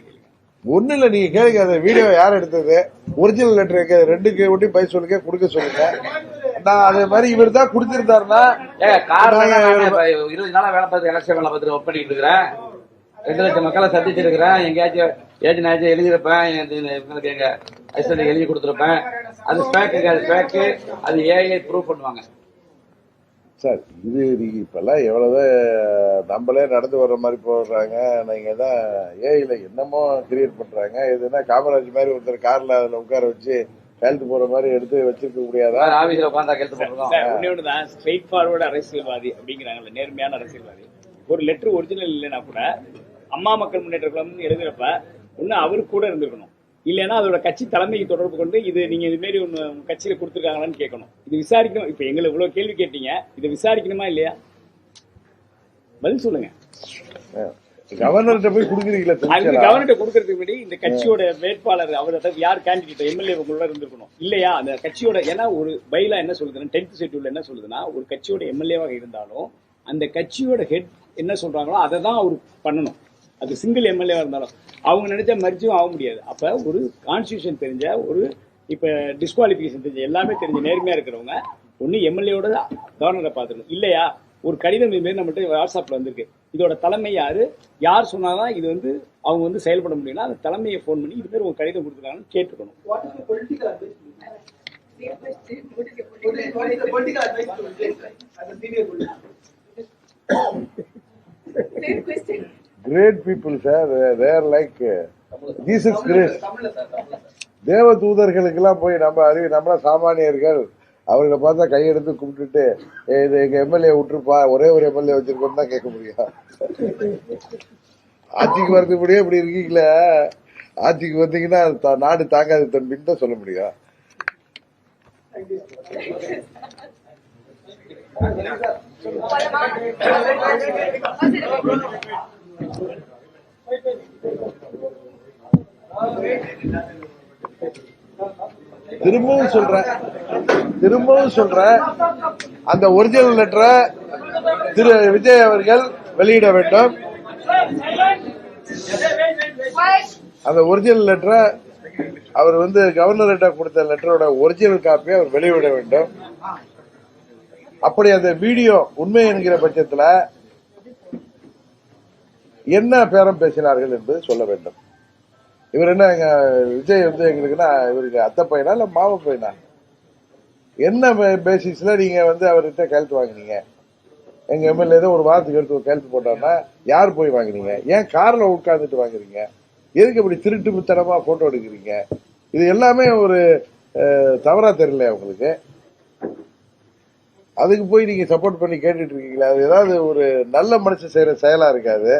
ஒண்ணு இல்ல, நீங்க கேளுங்க. அந்த வீடியோ யார் எடுத்தது, ஒரிஜினல் லெட்டர் ரெண்டுக்கு ஒட்டி பை சொல்லுங்க, கொடுக்க சொல்லுங்க. நான் அதே மாதிரி இவர் தான் கொடுத்திருந்தாருன்னா 20 நாளா வேலை பார்த்து எலெக்ஷன் வேலை பார்த்துட்டு ஒர்க் பண்ணிட்டு இருக்கிறேன். 2 லட்சம் மக்களை சந்திச்சிருக்கிறேன். எங்கேயாச்சும் ஏஜென்ட் எழுதியிருப்பேன், இவங்களுக்கு எங்க ஐஸ்வர்யா எழுதி கொடுத்துருப்பேன். அது ஸ்பேக்கு, அது ஏஐ ப்ரூவ் பண்ணுவாங்க சார். இது நீங்க இப்பெல்லாம் எவ்வளவு நம்மளே நடந்து வர்ற மாதிரி போடுறாங்க. நீங்க தான் ஏஐல என்னமோ கிரியேட் பண்றாங்க. எதுனா காமராஜ் மாதிரி ஒருத்தர் கார்ல அதுல உட்கார வச்சு கையெழுத்து போற மாதிரி எடுத்து வச்சிருக்க முடியாதா? ஆபீஸ்ல உட்கார்ந்தா கையெழுத்து போடுறோம். ஒண்ணுதான் ஸ்ட்ரெயிட் ஃபார்வர்டு அரசியல்வாதி அப்படிங்கிறாங்கல்ல, நேர்மையான அரசியல்வாதி. ஒரு லெட்டர் ஒரிஜினல் இல்லைன்னா கூட அம்மா மக்கள் முன்னேற்ற கழகம் எழுதுறப்ப ஒண்ணு அவரு கூட இருந்திருக்கணும், இல்லைன்னா அதோட கட்சி தலைமைக்கு தொடர்பு கொண்டு இது நீங்க இது மாதிரி ஒண்ணு கட்சியில கொடுத்துருக்காங்களான்னு கேட்கணும். இது விசாரிக்கணும். இப்ப எங்களை இவ்வளவு கேள்வி கேட்டீங்க, இதை விசாரிக்கணுமா இல்லையா? பதில் சொல்லுங்க. கவர்னர்கிட்ட போய் கொடுக்குறீங்களா? கவர்னர்கிட்ட கொடுக்கறதுக்கு முன்னாடி இந்த கட்சியோட வேட்பாளர் அவர் யார் கேண்டிடேட் எம்எல்ஏ உங்களோட இருந்திருக்கணும் இல்லையா? அந்த கட்சியோட, ஏன்னா ஒரு பைலா என்ன சொல்லுதுன்னா 10th ஷெட்யூல்ல என்ன சொல்லுதுன்னா, ஒரு கட்சியோட எம்எல்ஏவாக இருந்தாலும் அந்த கட்சியோட ஹெட் என்ன சொல்றாங்களோ அதை தான் அவர் பண்ணணும். அது சிங்கிள் எம்எல்ஏவா இருந்தாலும் அவங்க நினைச்சா மர்ஜும் ஆக முடியாது. அப்ப ஒரு கான்ஸ்டியூஷன் தெரிஞ்ச, ஒரு இப்ப டிஸ்குவாலிபிகேஷன் தெரிஞ்ச, எல்லாமே தெரிஞ்ச நேர்மையா இருக்கிறவங்க ஒன்னு எம்எல்ஏவோட கவர்னரை பார்த்துக்கணும். இல்லையா ஒரு கடிதம் இது மாதிரி நம்மகிட்ட வாட்ஸ்அப்ல வந்திருக்கு, இதோட தலைமை யார் சொன்னாதான் இது அவங்க செயல்பட முடியும்னா அந்த தலைமையை போன் பண்ணி இது மாதிரி உங்க கடிதம் கொடுத்துருக்காங்கன்னு கேட்டுக்கணும். Great people, sir. They are like Jesus Christ. தேவ தூதர்களுக்கெல்லாம் போய் நம்மள சாமானியர்கள் அவர்களை பார்த்தா கையெடுத்து கும்பிட்டுட்டு இது எங்க எம்எல்ஏ விட்டுருப்பா, ஒரே ஒரு எம்எல்ஏ வச்சிருக்கோம் தான் கேட்க முடியும். ஆட்சிக்கு வரதுக்கு முடியும் இப்படி இருக்கீங்களே, ஆட்சிக்கு வந்தீங்கன்னா நாடு தாங்காது தம்பின்னு தான் சொல்ல முடியும். திரும்பவும் சொல்றேன் அந்த ஒரிஜினல் லெட்டரை திரு விஜய் அவர்கள் வெளியிட வேண்டும். அந்த ஒரிஜினல் லெட்டரை அவர் கவர்னர்கிட்ட கொடுத்த லெட்டரோட ஒரிஜினல் காப்பியை அவர் வெளியிட வேண்டும். அப்படி அந்த வீடியோ உண்மை என்கிற பட்சத்தில் என்ன பேரம் பேசினார்கள் என்பது சொல்ல வேண்டும். இவர் என்ன விஜய் எங்களுக்குன்னா இவருக்கு அத்தை பையனா இல்ல மாமா பையனா? என்ன பேசிஸ்ல நீங்க அவர்கிட்ட கையெழுத்து வாங்கினீங்க? எங்க எம்எல்ஏ ஏதோ ஒரு வாரத்துக்கு எடுத்து கையெழுத்து போட்டாருன்னா யார் போய் வாங்கினீங்க? ஏன் கார்ல உட்கார்ந்துட்டு வாங்குறீங்க? எதுக்கு இப்படி திருட்டு முத்தனமா போட்டோ எடுக்கிறீங்க? இது எல்லாமே ஒரு தவறா தெரியல உங்களுக்கு? அதுக்கு போய் நீங்க சப்போர்ட் பண்ணி கேட்டுட்டு இருக்கீங்களா? அது ஏதாவது ஒரு நல்ல மனுஷன் செய்யற செயலா இருக்காது.